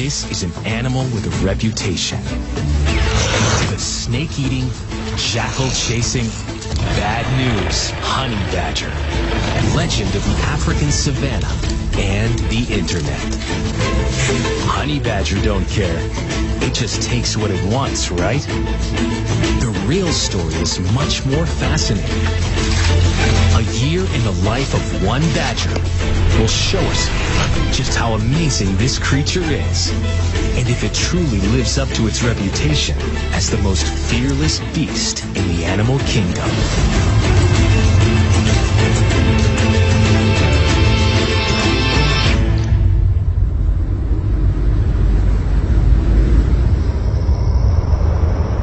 This is an animal with a reputation. The snake-eating, jackal-chasing, bad news honey badger. Legend of the African savanna and the internet. Honey badger don't care. It just takes what it wants, right? The real story is much more fascinating. A year in the life of one badger will show us just how amazing this creature is, and if it truly lives up to its reputation as the most fearless beast in the animal kingdom.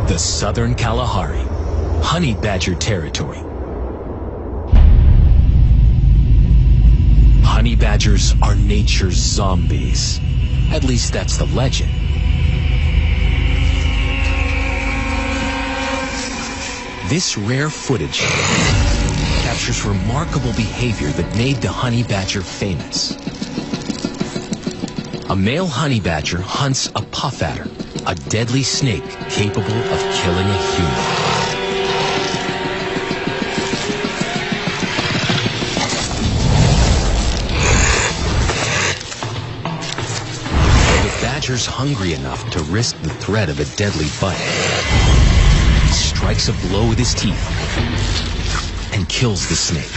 The Southern Kalahari, honey badger territory. Honey badgers are nature's zombies. At least that's the legend. This rare footage captures remarkable behavior that made the honey badger famous. A male honey badger hunts a puff adder, a deadly snake capable of killing a human. Badger's hungry enough to risk the threat of a deadly bite. He strikes a blow with his teeth and kills the snake.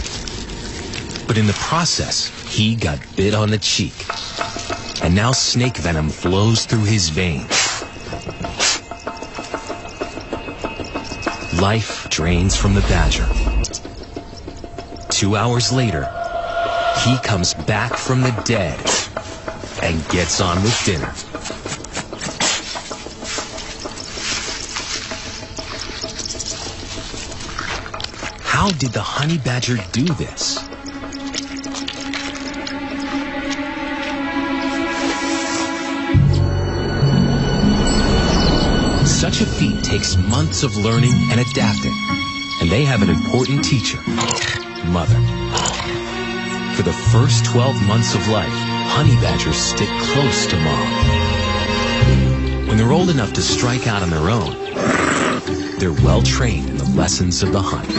But in the process, he got bit on the cheek. And now snake venom flows through his veins. Life drains from the badger. 2 hours later, he comes back from the dead and gets on with dinner. How did the honey badger do this? Such a feat takes months of learning and adapting, and they have an important teacher, mother. For the first 12 months of life, honey badgers stick close to mom. When they're old enough to strike out on their own, they're well trained in the lessons of the hunt.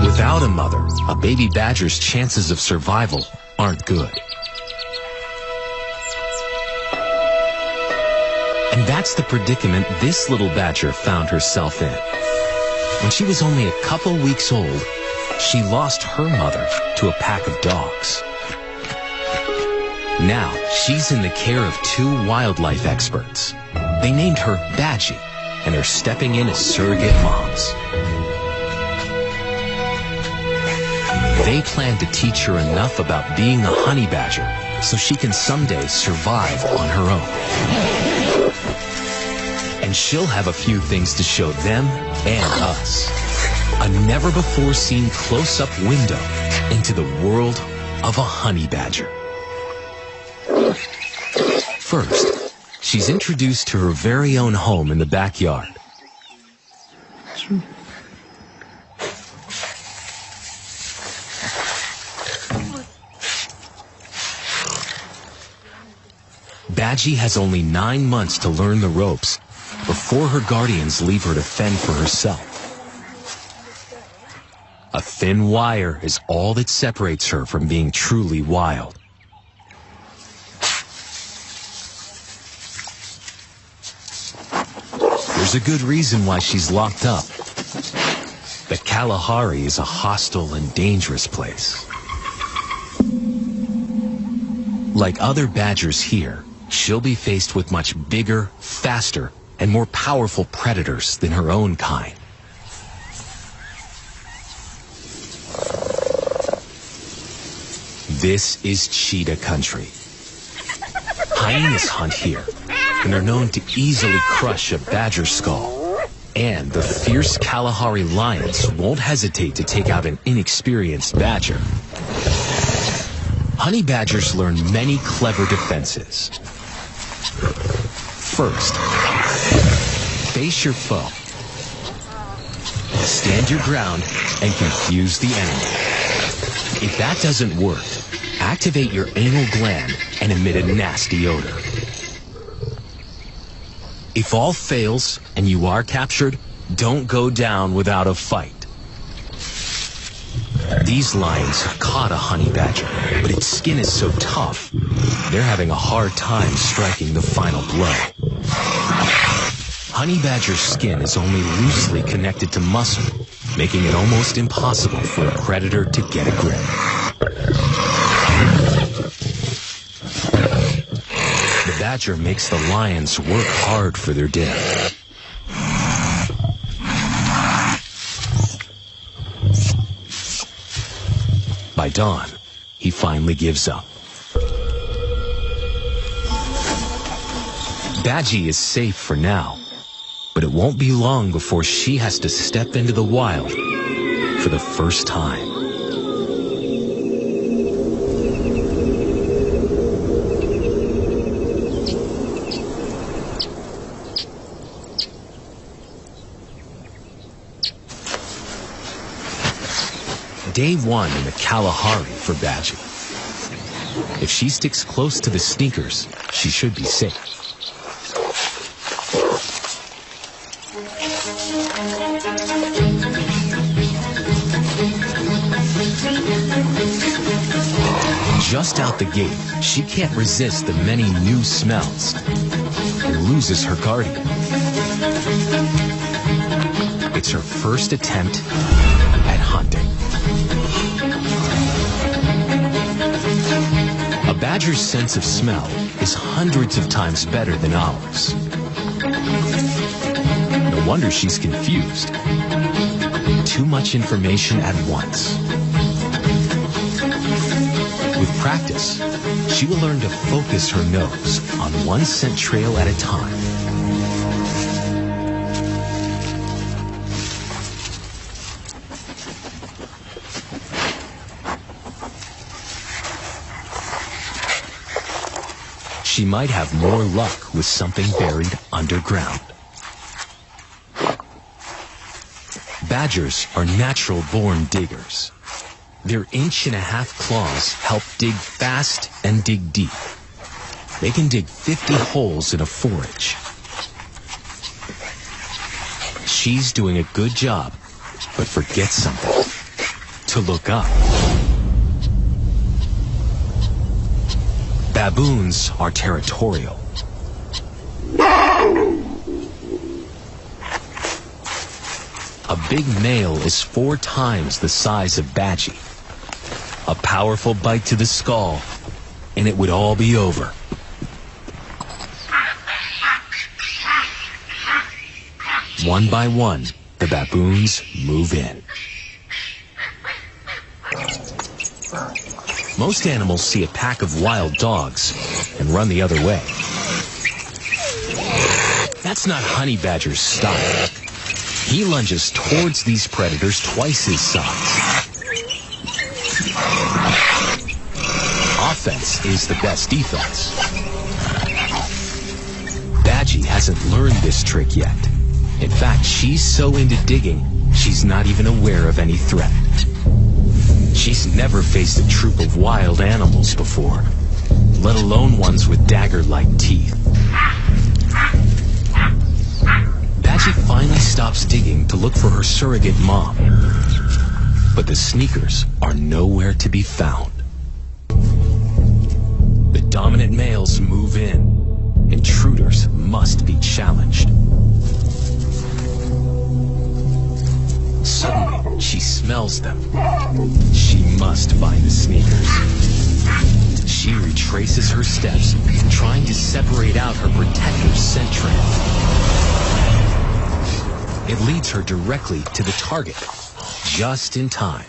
Without a mother, a baby badger's chances of survival aren't good. And that's the predicament this little badger found herself in. When she was only a couple weeks old, she lost her mother to a pack of dogs. Now, she's in the care of 2 wildlife experts. They named her Badgie and are stepping in as surrogate moms. They plan to teach her enough about being a honey badger so she can someday survive on her own. And she'll have a few things to show them and us. A never-before-seen close-up window into the world of a honey badger. First, she's introduced to her very own home in the backyard. Badgie has only 9 months to learn the ropes before her guardians leave her to fend for herself. A thin wire is all that separates her from being truly wild. There's a good reason why she's locked up. The Kalahari is a hostile and dangerous place. Like other badgers here, she'll be faced with much bigger, faster, and more powerful predators than her own kind. This is cheetah country. Hyenas hunt here and are known to easily crush a badger skull. And the fierce Kalahari lions won't hesitate to take out an inexperienced badger. Honey badgers learn many clever defenses. First, face your foe. Stand your ground and confuse the enemy. If that doesn't work, Activate your anal gland and emit a nasty odor. If all fails and you are captured, don't go down without a fight. These lions have caught a honey badger, but its skin is so tough, they're having a hard time striking the final blow. Honey badger's skin is only loosely connected to muscle, making it almost impossible for a predator to get a grip. The badger makes the lions work hard for their dinner. By dawn, he finally gives up. Badgie is safe for now, but it won't be long before she has to step into the wild for the first time. Day one in the Kalahari for Badgie. If she sticks close to the sneakers, she should be safe. Just out the gate, she can't resist the many new smells and loses her guardian. It's her first attempt at hunting. A badger's sense of smell is hundreds of times better than ours. No wonder she's confused. Too much information at once. With practice, she will learn to focus her nose on one scent trail at a time. She might have more luck with something buried underground. Badgers are natural-born diggers. Their inch-and-a-half claws help dig fast and dig deep. They can dig 50 holes in a forage. She's doing a good job, but forgets something: to look up. Baboons are territorial. A big male is 4 times the size of Badgie. A powerful bite to the skull, and it would all be over. One by one, the baboons move in. Most animals see a pack of wild dogs and run the other way. That's not Honey Badger's style. He lunges towards these predators twice his size. Offense is the best defense. Badgie hasn't learned this trick yet. In fact, she's so into digging, she's not even aware of any threat. She's never faced a troop of wild animals before, let alone ones with dagger-like teeth. Badgie finally stops digging to look for her surrogate mom, but the sneakers are nowhere to be found. The dominant males move in. Intruders must be challenged. Suddenly, she smells them. She must find the sneakers. She retraces her steps, trying to separate out her protector's scent trail. It leads her directly to the target, just in time.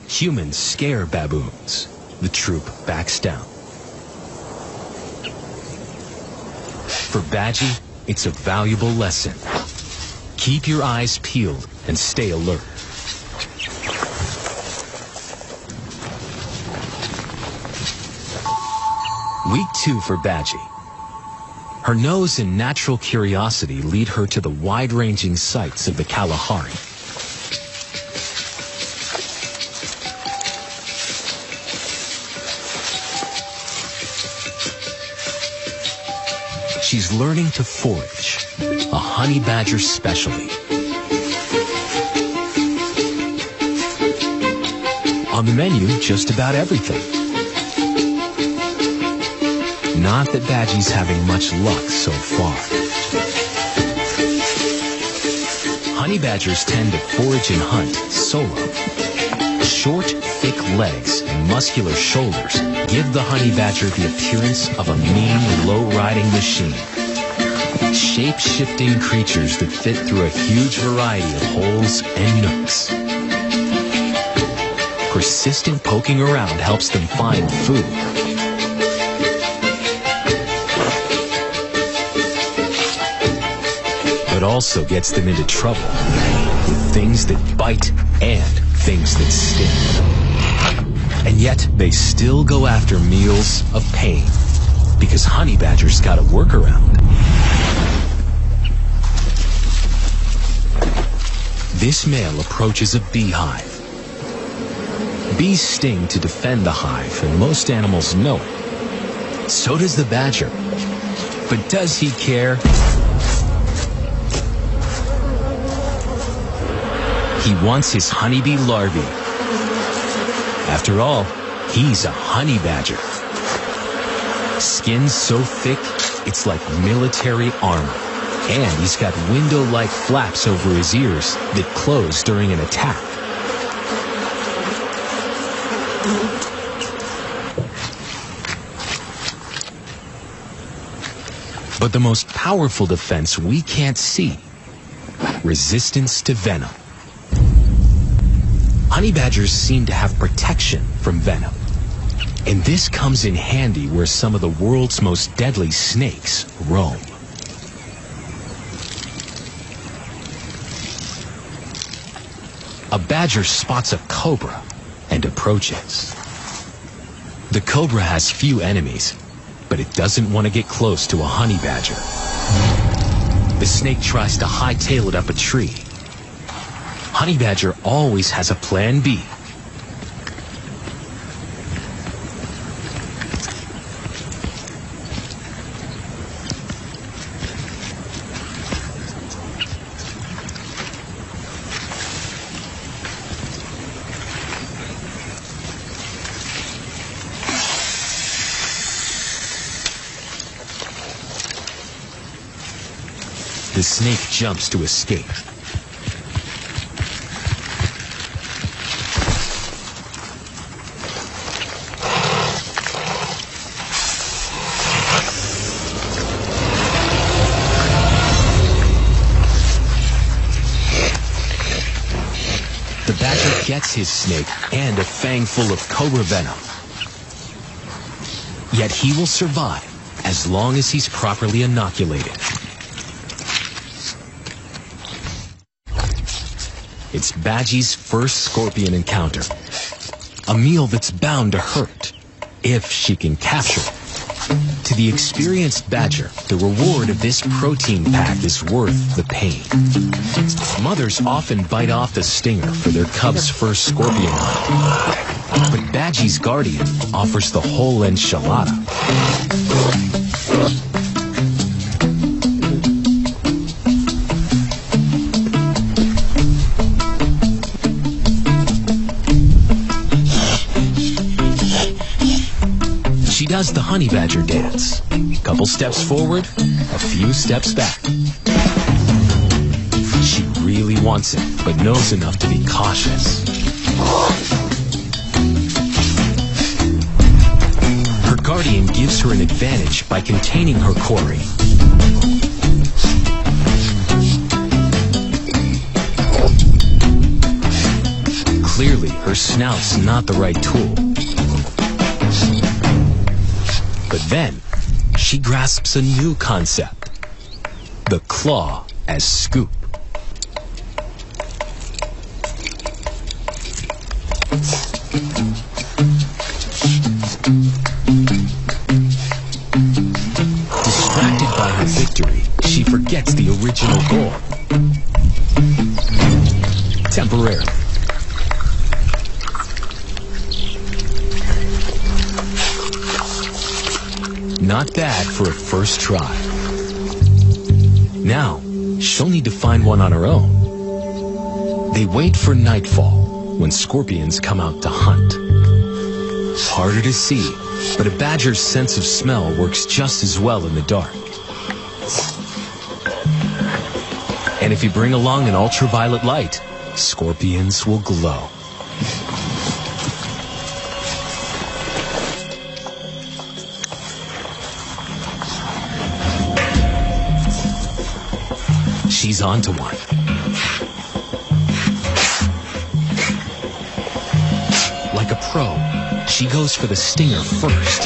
Humans scare baboons. The troop backs down. For Badgie, it's a valuable lesson. Keep your eyes peeled and stay alert. Week 2 for Badgie. Her nose and natural curiosity lead her to the wide-ranging sights of the Kalahari. she's learning to forage, a honey badger specialty. On the menu, just about everything. Not that Badgie's having much luck so far. Honey badgers tend to forage and hunt solo. Short, thick legs and muscular shoulders give the honey badger the appearance of a mean, low-riding machine. Shape-shifting creatures that fit through a huge variety of holes and nooks. Persistent poking around helps them find food. But also gets them into trouble with things that bite and things that sting. And yet they still go after meals of pain because honey badgers got a workaround. This male approaches a beehive. Bees sting to defend the hive, and most animals know it. So does the badger. But does he care? He wants his honeybee larvae. After all, he's a honey badger. Skin so thick, it's like military armor. And he's got window-like flaps over his ears that close during an attack. But the most powerful defense we can't see: resistance to venom. Honey badgers seem to have protection from venom. And this comes in handy where some of the world's most deadly snakes roam. A badger spots a cobra and approaches. The cobra has few enemies, but it doesn't want to get close to a honey badger. The snake tries to hightail it up a tree. Honey badger always has a plan B. The snake jumps to escape. The badger gets his snake and a fang full of cobra venom. Yet he will survive as long as he's properly inoculated. It's Badgie's first scorpion encounter. A meal that's bound to hurt, if she can capture it. To the experienced badger, the reward of this protein pack is worth the pain. Mothers often bite off the stinger for their cub's first scorpion hunt. But Badgie's guardian offers the whole enchilada. She does the honey badger dance. Couple steps forward, a few steps back. She really wants it, but knows enough to be cautious. Her guardian gives her an advantage by containing her quarry. Clearly, her snout's not the right tool. But then, she grasps a new concept: the claw as scoop. Distracted by her victory, she forgets the original goal. Temporarily. Not bad for a first try. Now, she'll need to find one on her own. They wait for nightfall, when scorpions come out to hunt. Harder to see, but a badger's sense of smell works just as well in the dark. And if you bring along an ultraviolet light, scorpions will glow. She's onto one. Like a pro, she goes for the stinger first.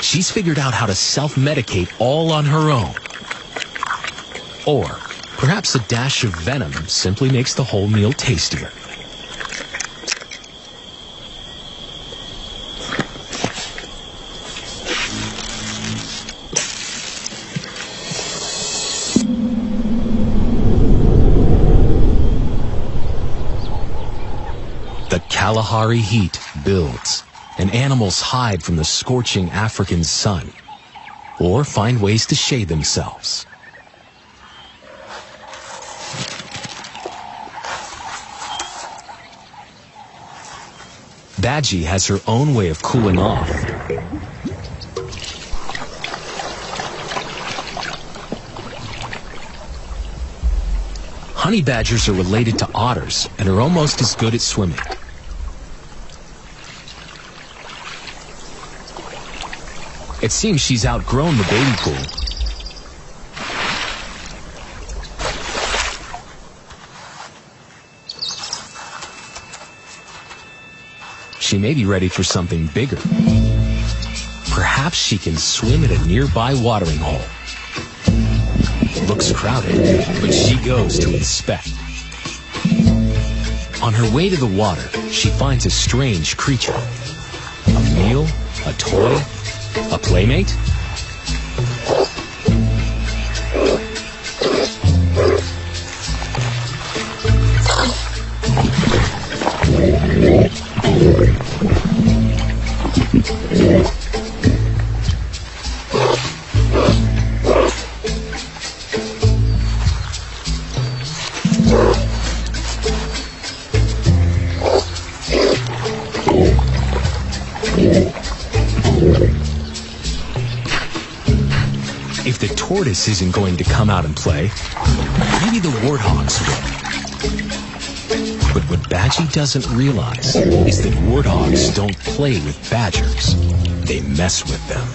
She's figured out how to self-medicate all on her own. Or perhaps a dash of venom simply makes the whole meal tastier. The Kalahari heat builds, and animals hide from the scorching African sun, or find ways to shade themselves. Badgie has her own way of cooling off. Honey badgers are related to otters and are almost as good at swimming. It seems she's outgrown the baby pool. She may be ready for something bigger. Perhaps she can swim at a nearby watering hole. It looks crowded, but she goes to inspect. On her way to the water, she finds a strange creature. A meal, a toy, a playmate? If the tortoise isn't going to come out and play, maybe the warthogs will. But what Badgie doesn't realize is that warthogs don't play with badgers. They mess with them.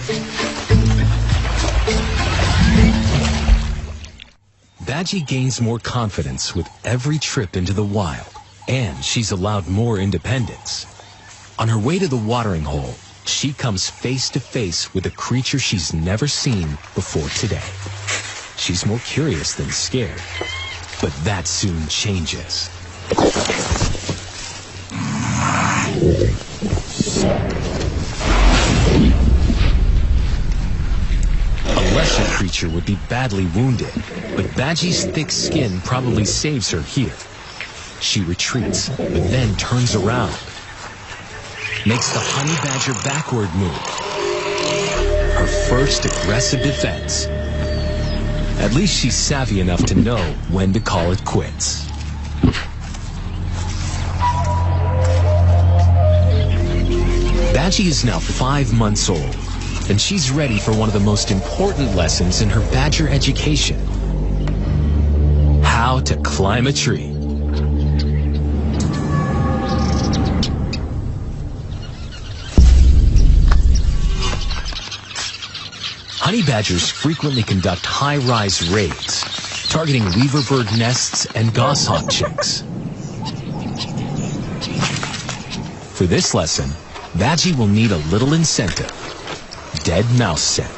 Badgie gains more confidence with every trip into the wild, and she's allowed more independence. On her way to the watering hole, she comes face to face with a creature she's never seen before today. She's more curious than scared, but that soon changes. A lesser creature would be badly wounded, but Badgie's thick skin probably saves her here. She retreats, but then turns around. Makes the honey badger backward move. Her first aggressive defense. At least she's savvy enough to know when to call it quits. Badgie is now 5 months old, and she's ready for one of the most important lessons in her badger education. How to climb a tree. Honey badgers frequently conduct high-rise raids, targeting weaverbird nests and goshawk chicks. For this lesson, Badgie will need a little incentive: dead mouse scent.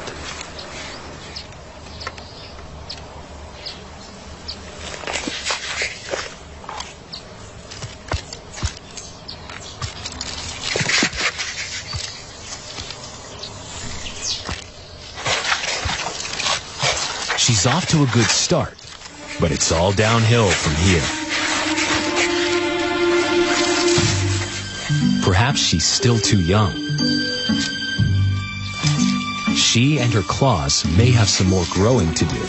She's off to a good start, but it's all downhill from here. Perhaps she's still too young. She and her claws may have some more growing to do.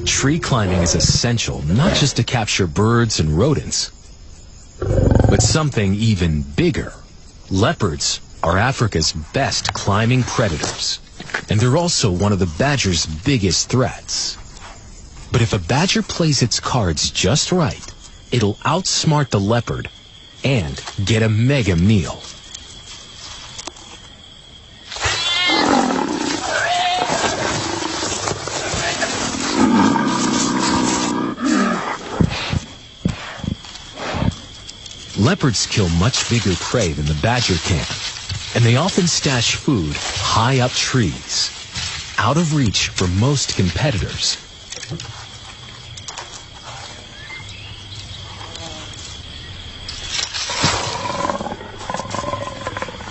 Tree climbing is essential not just to capture birds and rodents, but something even bigger. Leopards are Africa's best climbing predators, and they're also one of the badger's biggest threats. But if a badger plays its cards just right, it'll outsmart the leopard and get a mega meal. Leopards kill much bigger prey than the badger can, and they often stash food high up trees, out of reach for most competitors.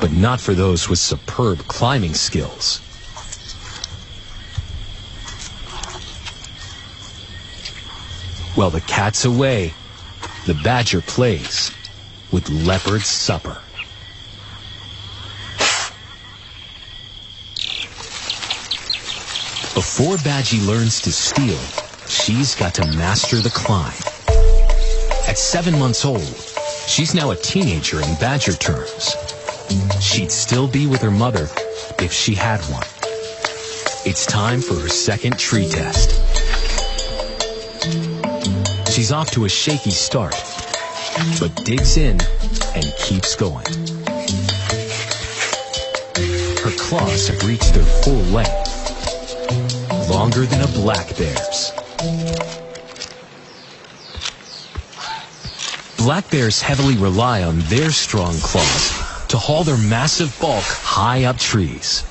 But not for those with superb climbing skills. While the cat's away, the badger plays with leopard supper. Before Badgie learns to steal, she's got to master the climb. At 7 months old, she's now a teenager in badger terms. She'd still be with her mother if she had one. It's time for her second tree test. She's off to a shaky start, but digs in and keeps going. Her claws have reached their full length, longer than a black bear's. Black bears heavily rely on their strong claws to haul their massive bulk high up trees.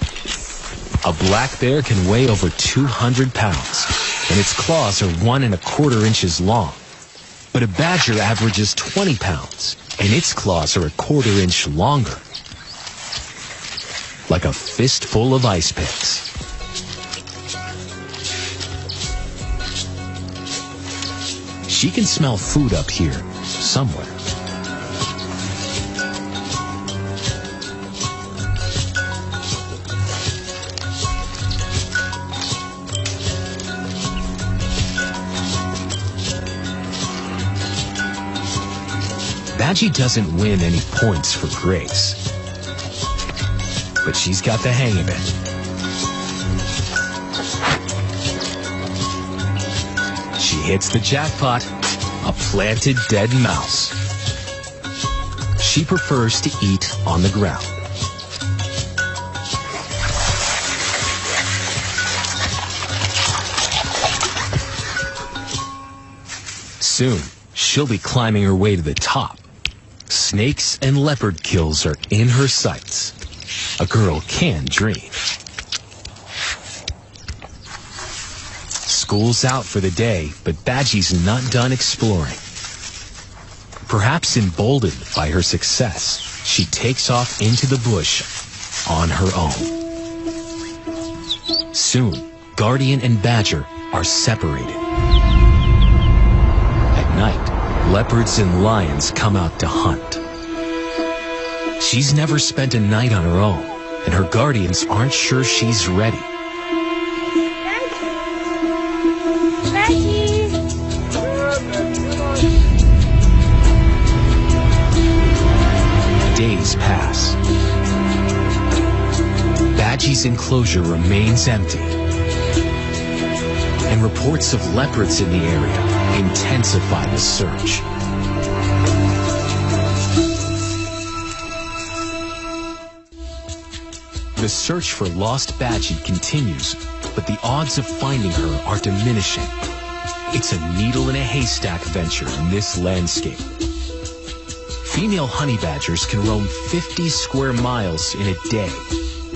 A black bear can weigh over 200 pounds, and its claws are 1 1/4 inches long. But a badger averages 20 pounds, and its claws are 1/4 inch longer. Like a fistful of ice picks. She can smell food up here, somewhere. Badgie doesn't win any points for grace, but she's got the hang of it. She hits the jackpot, a planted dead mouse. She prefers to eat on the ground. Soon, she'll be climbing her way to the top. Snakes and leopard kills are in her sights. A girl can dream. School's out for the day, but Badgie's not done exploring. Perhaps emboldened by her success, she takes off into the bush on her own. Soon, Guardian and Badger are separated. At night, leopards and lions come out to hunt. She's never spent a night on her own, and her guardians aren't sure she's ready. Days pass. Badgie's enclosure remains empty, and reports of leopards in the area intensify the search. The search for lost Badgie continues, but the odds of finding her are diminishing. It's a needle in a haystack venture in this landscape. Female honey badgers can roam 50 square miles in a day.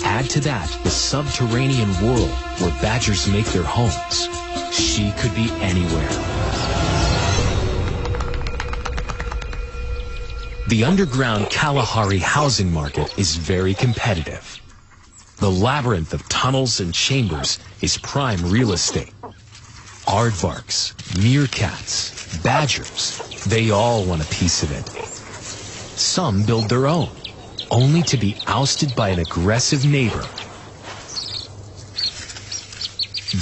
Add to that the subterranean world where badgers make their homes. She could be anywhere. The underground Kalahari housing market is very competitive. The labyrinth of tunnels and chambers is prime real estate. Aardvarks, meerkats, badgers, they all want a piece of it. Some build their own, only to be ousted by an aggressive neighbor.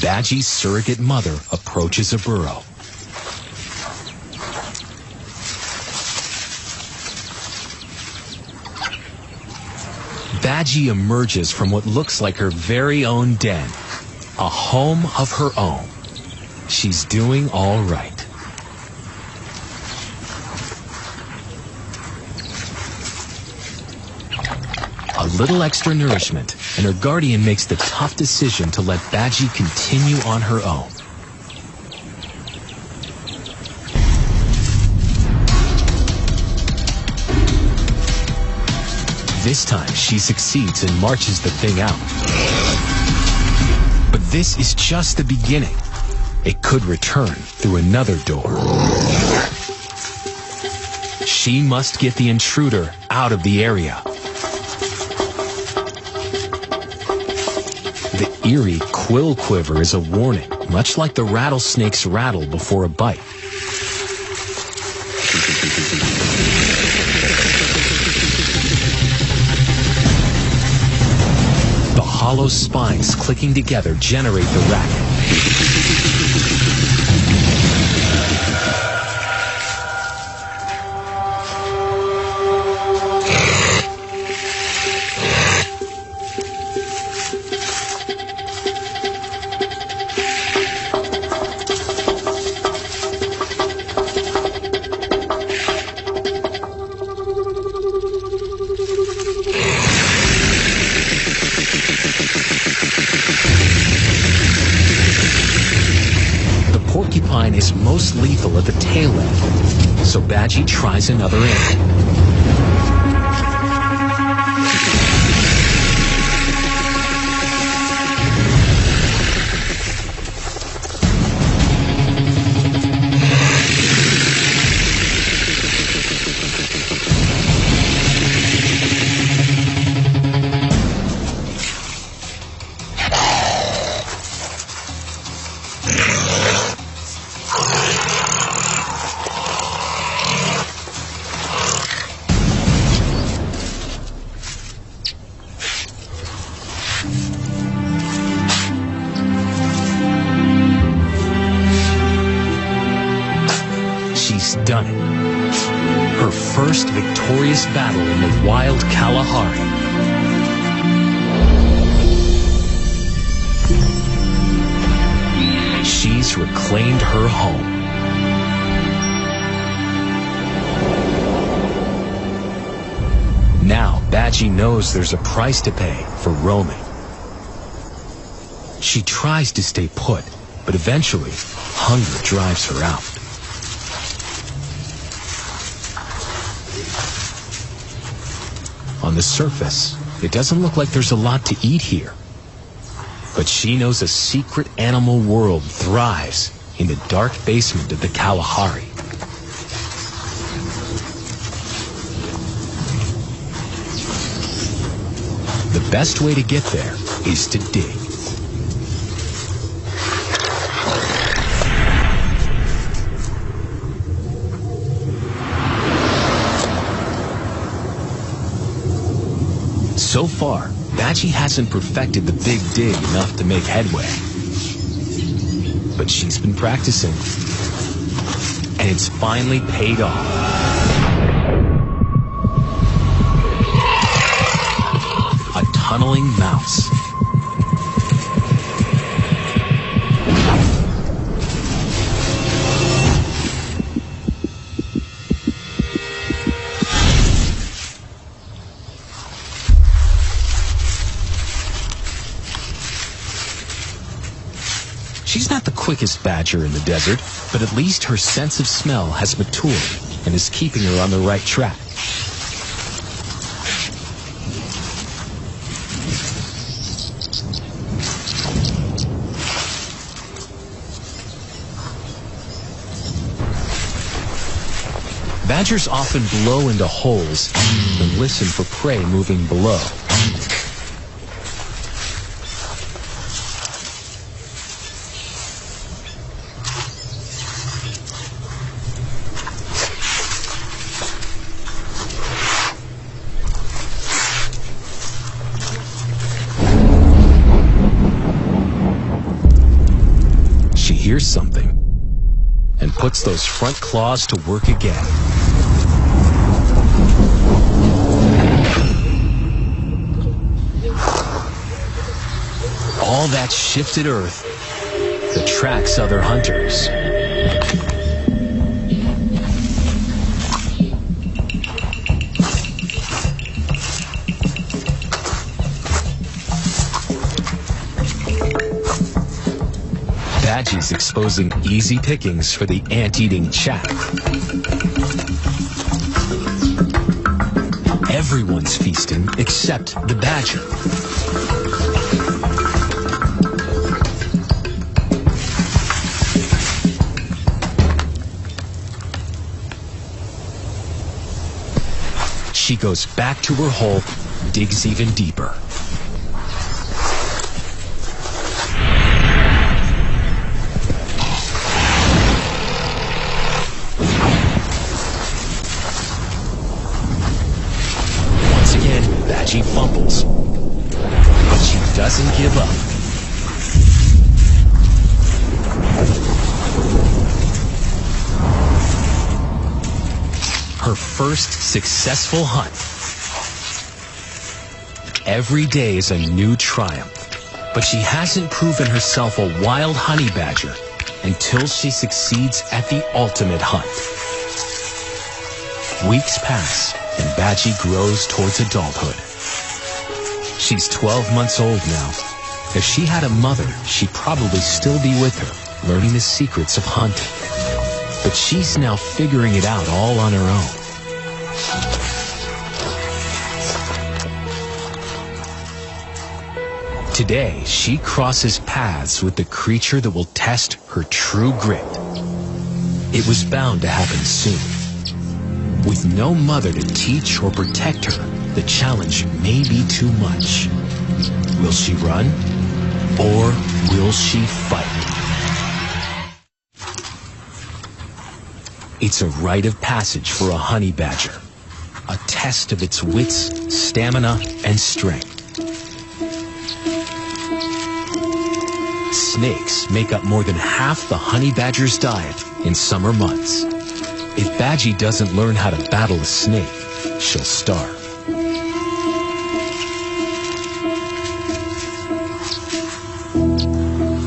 Badgie's surrogate mother approaches a burrow. Badgie emerges from what looks like her very own den, a home of her own. She's doing all right. A little extra nourishment, and her guardian makes the tough decision to let Badgie continue on her own. This time, she succeeds and marches the thing out. But this is just the beginning. It could return through another door. She must get the intruder out of the area. The eerie quill quiver is a warning, much like the rattlesnake's rattle before a bite. The hollow spines clicking together generate the racket. Porcupine is most lethal at the tail end, so Badgie tries another end. She's done it. Her first victorious battle in the wild Kalahari. She's reclaimed her home. Now, Badgie knows there's a price to pay for roaming. She tries to stay put, but eventually, hunger drives her out. On the surface, it doesn't look like there's a lot to eat here. But she knows a secret animal world thrives in the dark basement of the Kalahari. The best way to get there is to dig. So far, Badgie hasn't perfected the big dig enough to make headway. But she's been practicing, and it's finally paid off. A tunneling mouse. She's not the quickest badger in the desert, but at least her sense of smell has matured and is keeping her on the right track. Badgers often blow into holes and listen for prey moving below. She hears something and puts those front claws to work again. All that shifted earth attracts other hunters. Badgie's exposing easy pickings for the ant-eating chap. Everyone's feasting except the badger. She goes back to her hole, digs even deeper. Once again, Badgie fumbles, but she doesn't give up. Her first successful hunt. Every day is a new triumph, but she hasn't proven herself a wild honey badger until she succeeds at the ultimate hunt. Weeks pass, and Badgie grows towards adulthood. She's 12 months old now. If she had a mother, she'd probably still be with her, learning the secrets of hunting. But she's now figuring it out all on her own. Today, she crosses paths with the creature that will test her true grit. It was bound to happen soon. With no mother to teach or protect her, the challenge may be too much. Will she run, or will she fight? It's a rite of passage for a honey badger, a test of its wits, stamina, and strength. Snakes make up more than half the honey badger's diet in summer months. If Badgie doesn't learn how to battle a snake, she'll starve.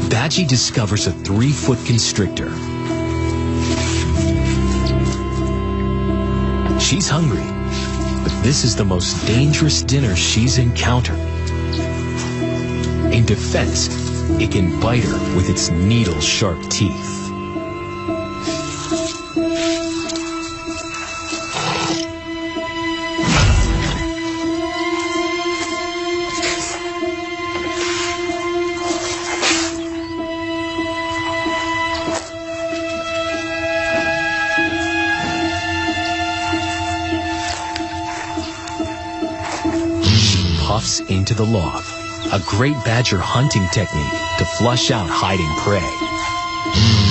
Badgie discovers a 3-foot constrictor. She's hungry, but this is the most dangerous dinner she's encountered. In defense, it can bite her with its needle-sharp teeth. Puffs into the log, a great badger hunting technique to flush out hiding prey.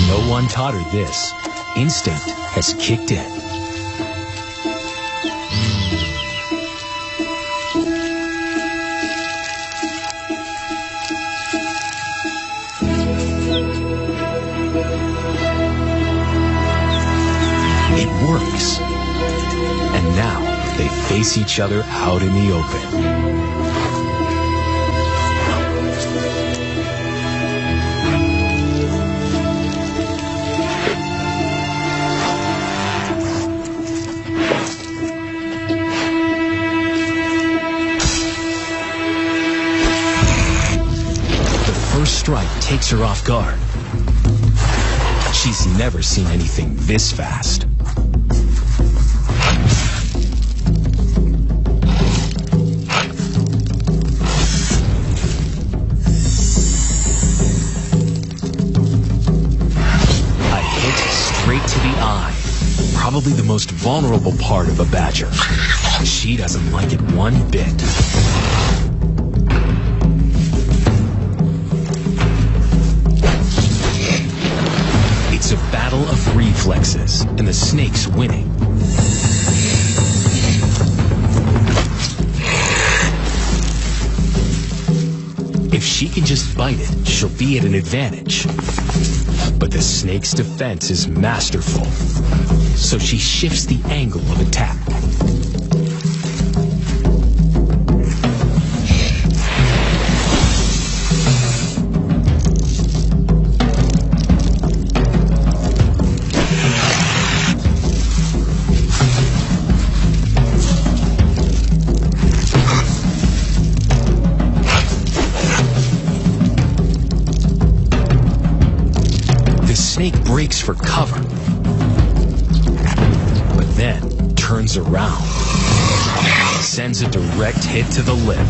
No one taught her this. Instinct has kicked in. It works. And now they face each other out in the open. Strike takes her off guard. She's never seen anything this fast. A hit straight to the eye. probably the most vulnerable part of a badger. She doesn't like it one bit. It's a battle of reflexes, and the snake's winning. If she can just bite it, she'll be at an advantage. But the snake's defense is masterful, so she shifts the angle of attack. The snake breaks for cover, but then turns around, sends a direct hit to the lip.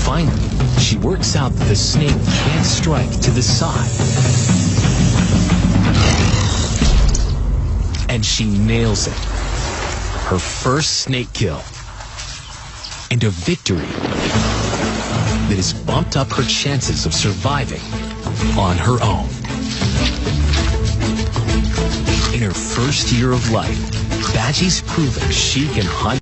Finally, she works out that the snake can't strike to the side. And she nails it. Her first snake kill, and a victory that has bumped up her chances of surviving on her own. In her first year of life, Badgie's proven she can hunt